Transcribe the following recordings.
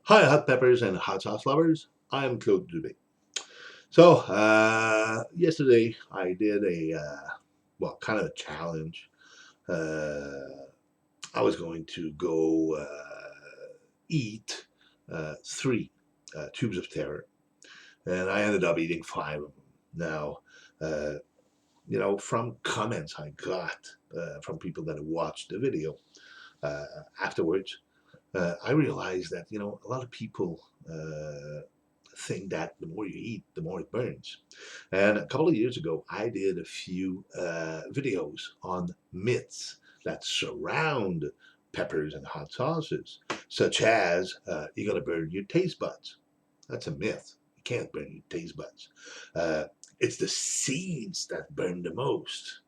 Hi, hot peppers and hot sauce lovers. I'm Claude Dubé. So, yesterday I did kind of a challenge. Uh, I was going to go eat three tubes of terror, and I ended up eating five of them. Now, uh, from comments I got from people that watched the video uh, afterwards, I realized that a lot of people think that the more you eat, the more it burns. And a couple of years ago, I did a few videos on myths that surround peppers and hot sauces, such as you're gonna burn your taste buds. That's a myth. You can't burn your taste buds. Uh, it's the seeds that burn the most.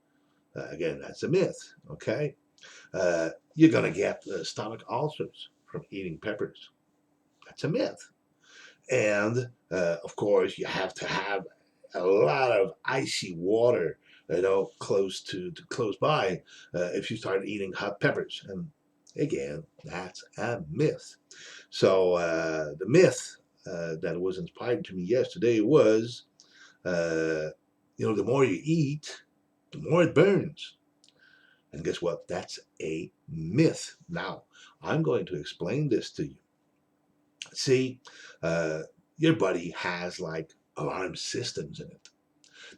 Again, that's a myth. Okay, you're gonna get stomach ulcers from eating peppers. That's a myth. And of course, you have to have a lot of icy water, close by, if you start eating hot peppers. And again, that's a myth. So the myth that was inspired to me yesterday was, uh, the more you eat, the more it burns. And guess what? That's a myth. Now, I'm going to explain this to you. See, uh, your body has like alarm systems in it.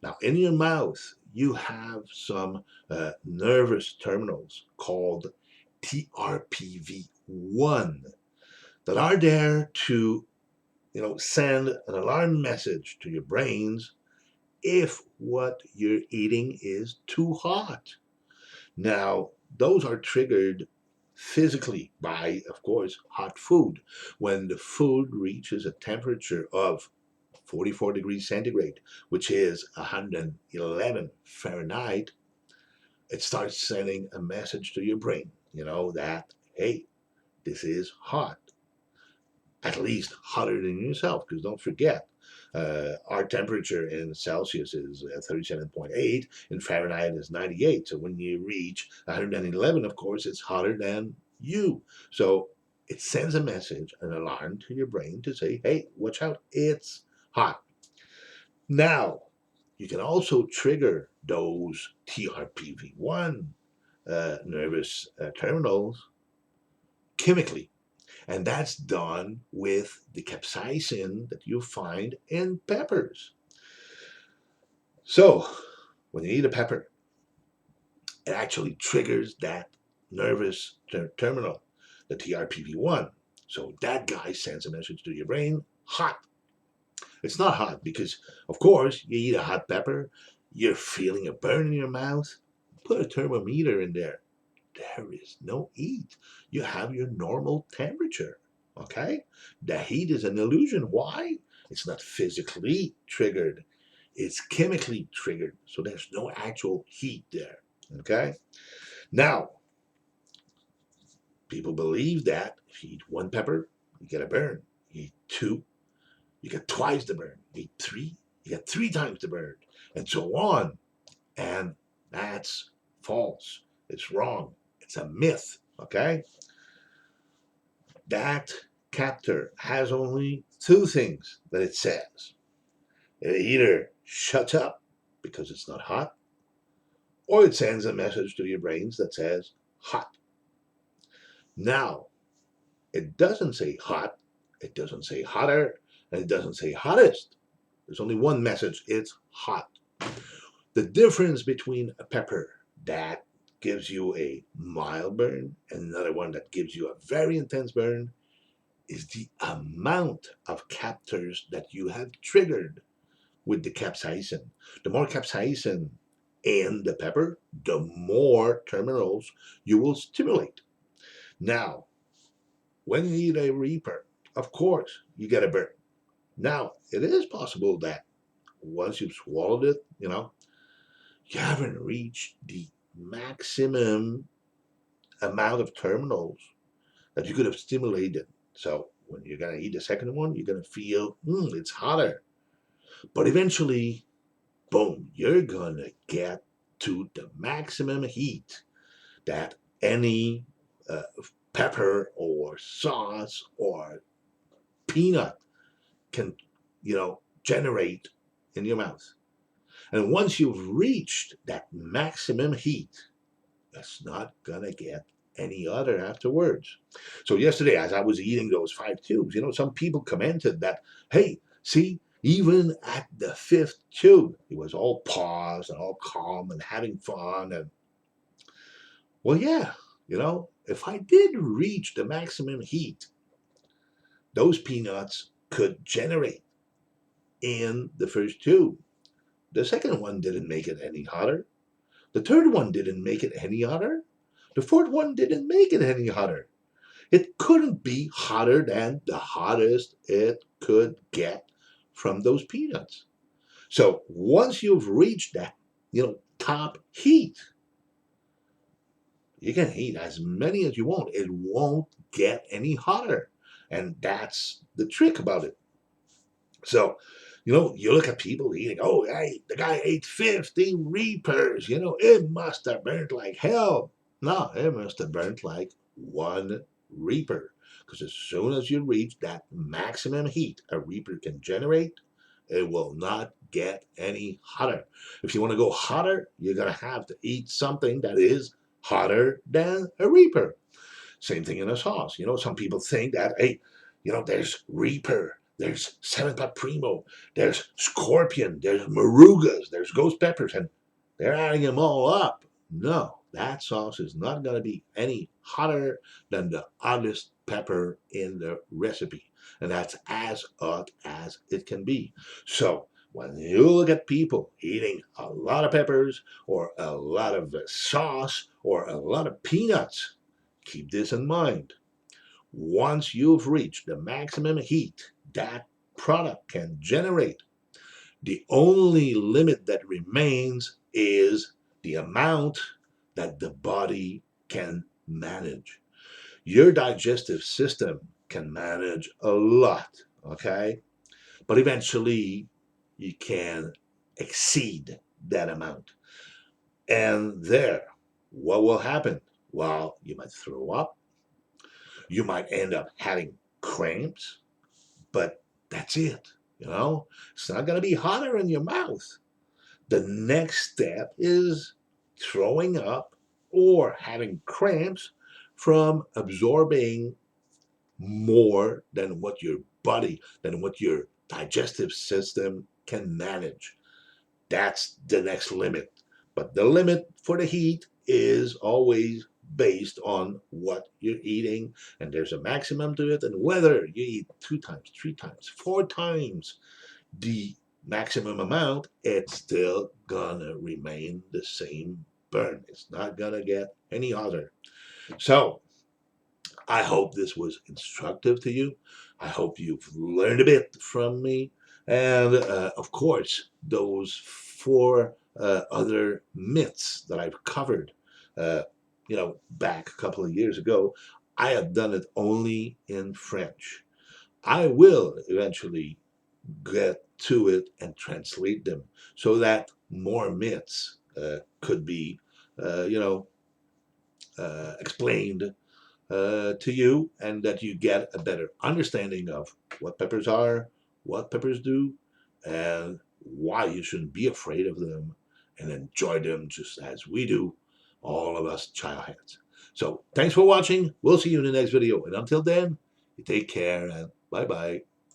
Now, in your mouth, you have some nervous terminals called TRPV1 that are there to, send an alarm message to your brains if what you're eating is too hot. Now, those are triggered physically by, of course, hot food. When the food reaches a temperature of 44 degrees centigrade, which is 111 Fahrenheit, it starts sending a message to your brain, that, hey, this is hot, at least hotter than yourself. Because don't forget, our temperature in Celsius is 37.8, in Fahrenheit is 98. So when you reach 111, of course, it's hotter than you. So it sends a message, an alarm to your brain to say, hey, watch out, it's hot. Now, you can also trigger those TRPV1 nervous terminals chemically. And that's done with the capsaicin that you find in peppers. So, when you eat a pepper, it actually triggers that nervous terminal, the TRPV1. So, that guy sends a message to your brain hot. It's not hot because, of course, you eat a hot pepper, you're feeling a burn in your mouth. Put a thermometer in there. There is no heat. You have your normal temperature. Okay? The heat is an illusion. Why? It's not physically triggered, it's chemically triggered. So there's no actual heat there. Okay? Now, people believe that if you eat one pepper, you get a burn. You eat two, you get twice the burn. You eat three, you get three times the burn, and so on. And that's false. It's wrong. It's a myth. Okay? That captor has only two things that it says. It either shuts up because it's not hot, or it sends a message to your brains that says hot. Now, it doesn't say hot, it doesn't say hotter, and it doesn't say hottest. There's only one message, it's hot. The difference between a pepper that gives you a mild burn and another one that gives you a very intense burn is the amount of captors that you have triggered with the capsaicin. The more capsaicin in the pepper, the more terminals you will stimulate. Now, when you eat a reaper, of course, you get a burn. Now, it is possible that once you've swallowed it, you haven't reached the maximum amount of terminals that you could have stimulated. So when you're gonna eat the second one, you're gonna feel it's hotter. But eventually, boom, you're gonna get to the maximum heat that any uh, pepper or sauce or peanut can, generate in your mouth. And once you've reached that maximum heat, it's not gonna get any other afterwards. So yesterday, as I was eating those 5 tubes, some people commented that, hey, see, even at the 5th tube, it was all paused and all calm and having fun. And well, yeah, if I did reach the maximum heat, those peanuts could generate in the first tube. The second one didn't make it any hotter. The third one didn't make it any hotter. The fourth one didn't make it any hotter. It couldn't be hotter than the hottest it could get from those peanuts. So once you've reached that, top heat, you can eat as many as you want. It won't get any hotter. And that's the trick about it. So, you look at people eating, oh, hey, the guy ate 50 Reapers, it must have burnt like hell. No, it must have burnt like one Reaper. Because as soon as you reach that maximum heat a Reaper can generate, it will not get any hotter. If you want to go hotter, you're going to have to eat something that is hotter than a Reaper. Same thing in a sauce. Some people think that, hey, there's Reaper, there's 7 Pot Primo, there's Scorpion, there's Morugas, there's Ghost Peppers, and they're adding them all up. No, that sauce is not going to be any hotter than the hottest pepper in the recipe. And that's as hot as it can be. So when you look at people eating a lot of peppers or a lot of sauce or a lot of peanuts, keep this in mind. Once you've reached the maximum heat that product can generate, the only limit that remains is the amount that the body can manage. Your digestive system can manage a lot, okay? But eventually you can exceed that amount. And there, what will happen? Well, you might throw up. You might end up having cramps, but that's it. It's not going to be hotter in your mouth. The next step is throwing up or having cramps from absorbing more than what your digestive system can manage. That's the next limit. But the limit for the heat is always based on what you're eating, and there's a maximum to it. And whether you eat 2 times, 3 times, 4 times the maximum amount, it's still gonna remain the same burn. It's not gonna get any hotter. So I hope this was instructive to you. I hope you've learned a bit from me. And of course, those 4 other myths that I've covered, back a couple of years ago, I have done it only in French. I will eventually get to it and translate them so that more myths could be, explained to you, and that you get a better understanding of what peppers are, what peppers do, and why you shouldn't be afraid of them and enjoy them just as we do, all of us childheads. So thanks for watching. We'll see you in the next video. And until then, you take care and bye-bye.